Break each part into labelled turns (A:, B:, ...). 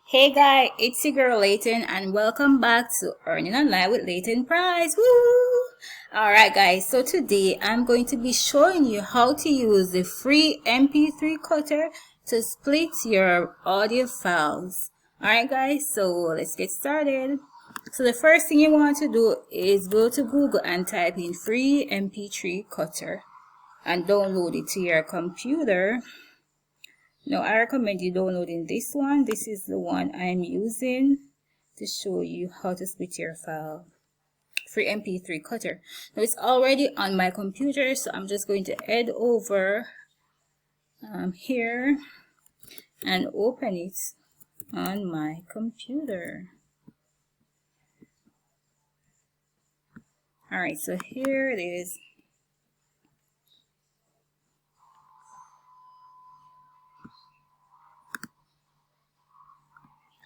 A: Hey guys, it's your girl Layton and welcome back to Earning Online with Layton Price. Woo! Alright guys, so today I'm going to be showing you how to use the free MP3 Cutter to split your audio files. Alright guys, so let's get started. So the first thing you want to do is go to Google and type in free MP3 Cutter and download it to your computer. Now, I recommend you downloading this one. This is the one I'm using to show you how to split your file. Free MP3 Cutter. Now, it's already on my computer, so I'm just going to head over here and open it on my computer. Alright, so here it is.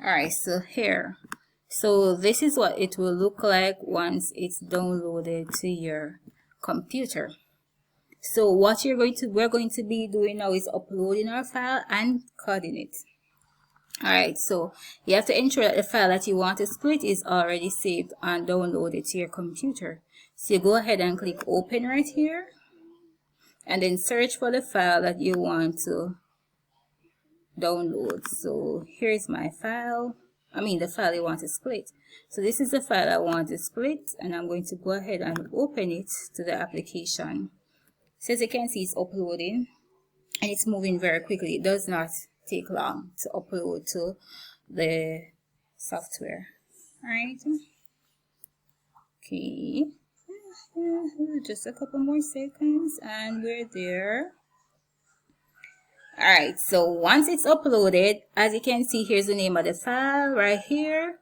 A: Alright, so here. So this is what it will look like once it's downloaded to your computer. So what we're going to be doing now is uploading our file and cutting it. Alright, so you have to ensure that the file that you want to split is already saved and downloaded to your computer. So you go ahead and click open right here and then search for the file that you want to download. So here's my file. The file you want to split. So this is the file I want to split, and I'm going to go ahead and open it to the application. So as you can see, it's uploading and it's moving very quickly. It does not take long to upload to the software. Alright. Okay. Just a couple more seconds and we're there. Alright, so once it's uploaded, as you can see, here's the name of the file right here.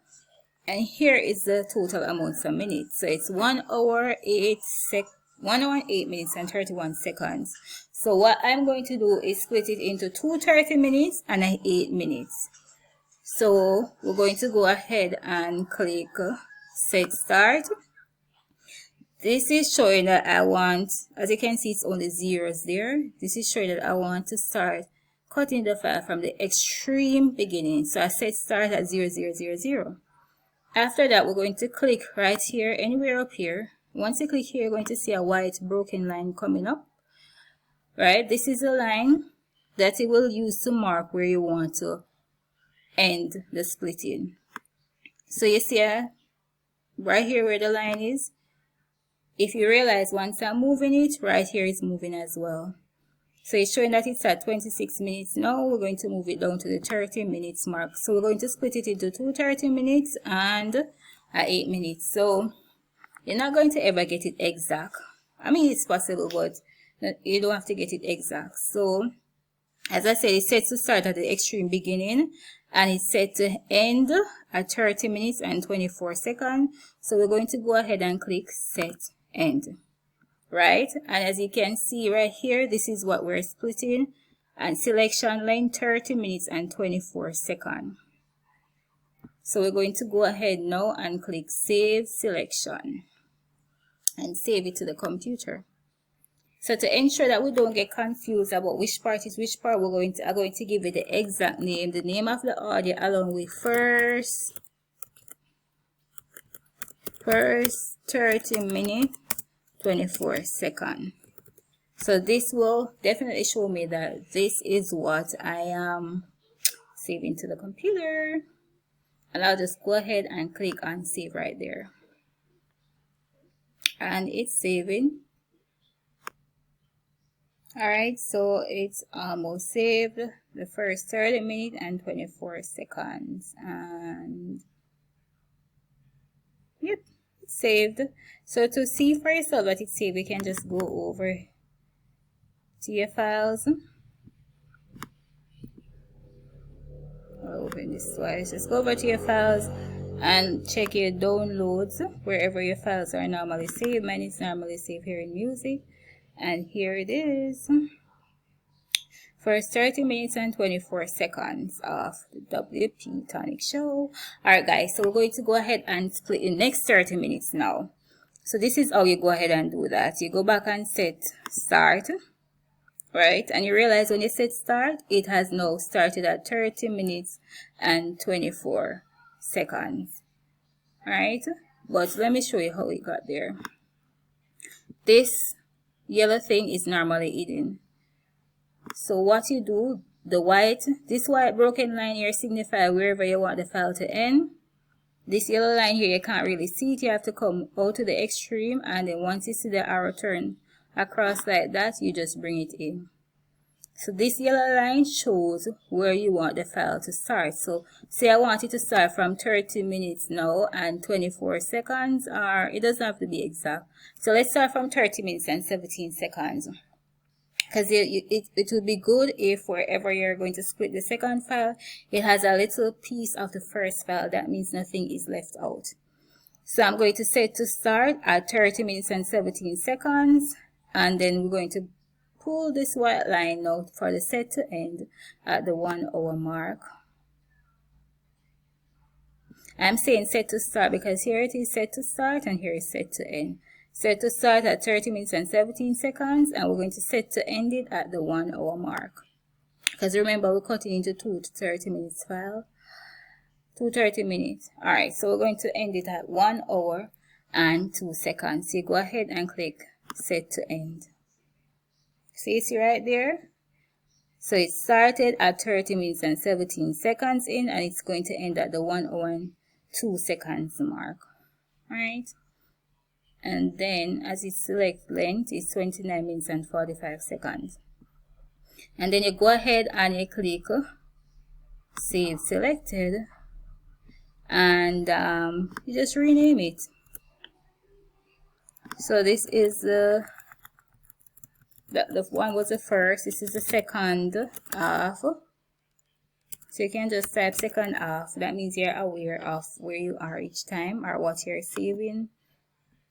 A: And here is the total amount of minutes. So it's 1 hour, 8 minutes and 31 seconds. So what I'm going to do is split it into two 30 minutes and 8 minutes. So we're going to go ahead and click set start. This is showing that I want, as you can see, it's only zeros there. This is showing that I want to start cutting the file from the extreme beginning. So I set start at 0000. After that, we're going to click right here, anywhere up here. Once you click here, you're going to see a white broken line coming up. Right? This is a line that it will use to mark where you want to end the splitting. So you see right here where the line is. If you realize once I'm moving it, right here is moving as well. So it's showing that it's at 26 minutes now. We're going to move it down to the 30 minutes mark. So we're going to split it into two 30 minutes and 8 minutes. So you're not going to ever get it exact. It's possible, but you don't have to get it exact. So as I said, it's set to start at the extreme beginning and it's set to end at 30 minutes and 24 seconds. So we're going to go ahead and click set end. Right, and as you can see right here, this is what we're splitting, and selection length 30 minutes and 24 seconds. So we're going to go ahead now and click save selection and save it to the computer. So to ensure that we don't get confused about which part is which part, I'm going to give it the exact name, the name of the audio along with first 30 minutes 24 seconds. So this will definitely show me that this is what I am saving to the computer, and I'll just go ahead and click on save right there, and it's saving. Alright, so it's almost saved, the first 30 minutes and 24 seconds, and yep, saved. So to see for yourself that it's saved, you can just go over to your files. I'll open this twice. Just go over to your files and check your downloads wherever your files are normally saved. Mine is normally saved here in music, and here it is. First 30 minutes and 24 seconds of the WP Tonic Show. Alright guys, so we're going to go ahead and split the next 30 minutes now. So this is how you go ahead and do that. You go back and set start. right? And you realize when you set start, it has now started at 30 minutes and 24 seconds, right? But let me show you how it got there. This yellow thing is normally hidden. So what you do, this white broken line here signifies wherever you want the file to end. This yellow line here, you can't really see it. You have to come out to the extreme, and then once you see the arrow turn across like that, you just bring it in. So this yellow line shows where you want the file to start. So say I want it to start from 30 minutes now and 24 seconds, or it doesn't have to be exact. So let's start from 30 minutes and 17 seconds. Because it would be good if wherever you're going to split the second file, it has a little piece of the first file. That means nothing is left out. So I'm going to set to start at 30 minutes and 17 seconds. And then we're going to pull this white line out for the set to end at the 1 hour mark. I'm saying set to start because here it is set to start and here is set to end. Set to start at 30 minutes and 17 seconds, and we're going to set to end it at the 1 hour mark. Because remember, we're cutting into 2 to 30 minutes file. 2 30 minutes. Alright, so we're going to end it at 1 hour and 2 seconds. So you go ahead and click set to end. See right there? So it started at 30 minutes and 17 seconds in, and it's going to end at the 1 hour and 2 seconds mark. Alright? And then as you select length, it's 29 minutes and 45 seconds. And then you go ahead and you click save selected, and you just rename it. So this is the one was the first, this is the second half. So you can just type second half. That means you're aware of where you are each time or what you're saving.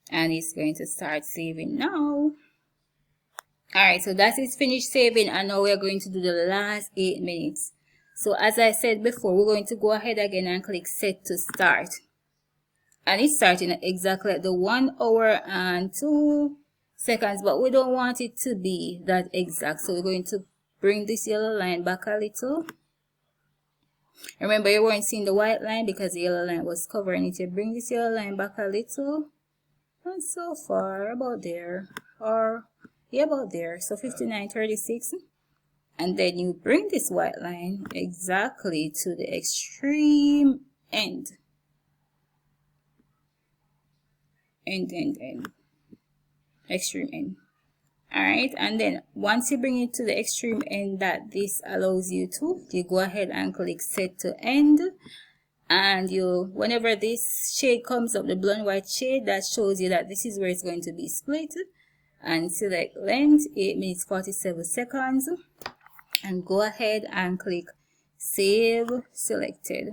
A: And it's going to start saving now. Alright, so that is finished saving, and now we're going to do the last 8 minutes. So as I said before, we're going to go ahead again and click set to start. And it's starting at exactly at the 1 hour and 2 seconds, but we don't want it to be that exact. So we're going to bring this yellow line back a little. Remember, you weren't seeing the white line because the yellow line was covering it. You bring this yellow line back a little. And so far, about there, or yeah, about there. So 59:36, and then you bring this white line exactly to the extreme end. Extreme end. Alright, and then once you bring it to the extreme end that this allows you to, you go ahead and click set to end. And whenever this shade comes up, the blonde white shade, that shows you that this is where it's going to be split. And select length, 8 minutes 47 seconds, and go ahead and click save selected.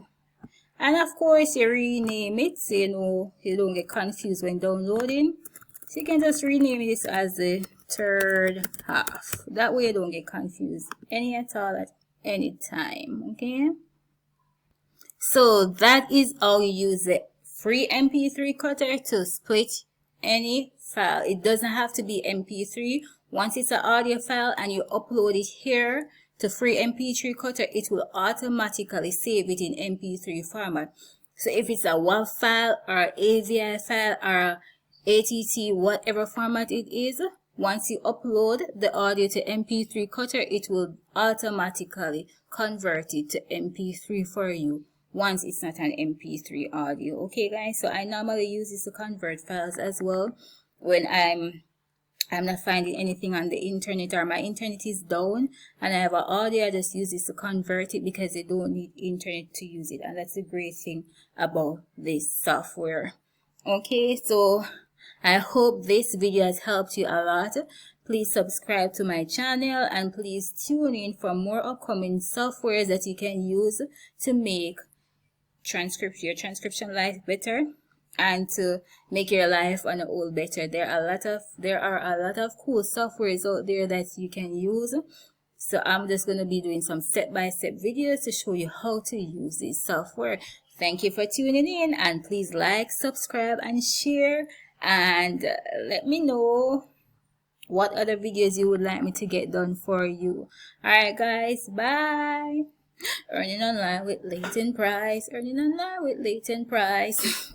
A: And of course you rename it so you don't get confused when downloading. So you can just rename this as the third half. That way you don't get confused any at all at any time. Okay, so that is how you use the free MP3 cutter to split any file. It doesn't have to be MP3. Once it's an audio file and you upload it here to free MP3 cutter, it will automatically save it in MP3 format. So if it's a WAV file or AVI file or ATT, whatever format it is, once you upload the audio to MP3 cutter, it will automatically convert it to MP3 for you once it's not an MP3 audio. Okay guys, so I normally use this to convert files as well when I'm not finding anything on the internet or my internet is down and I have an audio. I just use this to convert it because they don't need internet to use it, and that's the great thing about this software. Okay, so I hope this video has helped you a lot. Please subscribe to my channel and please tune in for more upcoming softwares that you can use to make your transcription life better and to make your life on the whole better. There are a lot of cool softwares out there that you can use. So I'm just going to be doing some step-by-step videos to show you how to use this software. Thank you for tuning in, and please like, subscribe, and share, and let me know what other videos you would like me to get done for you. Alright guys, bye. Earning online with Leighton Price. Earning online with Leighton Price.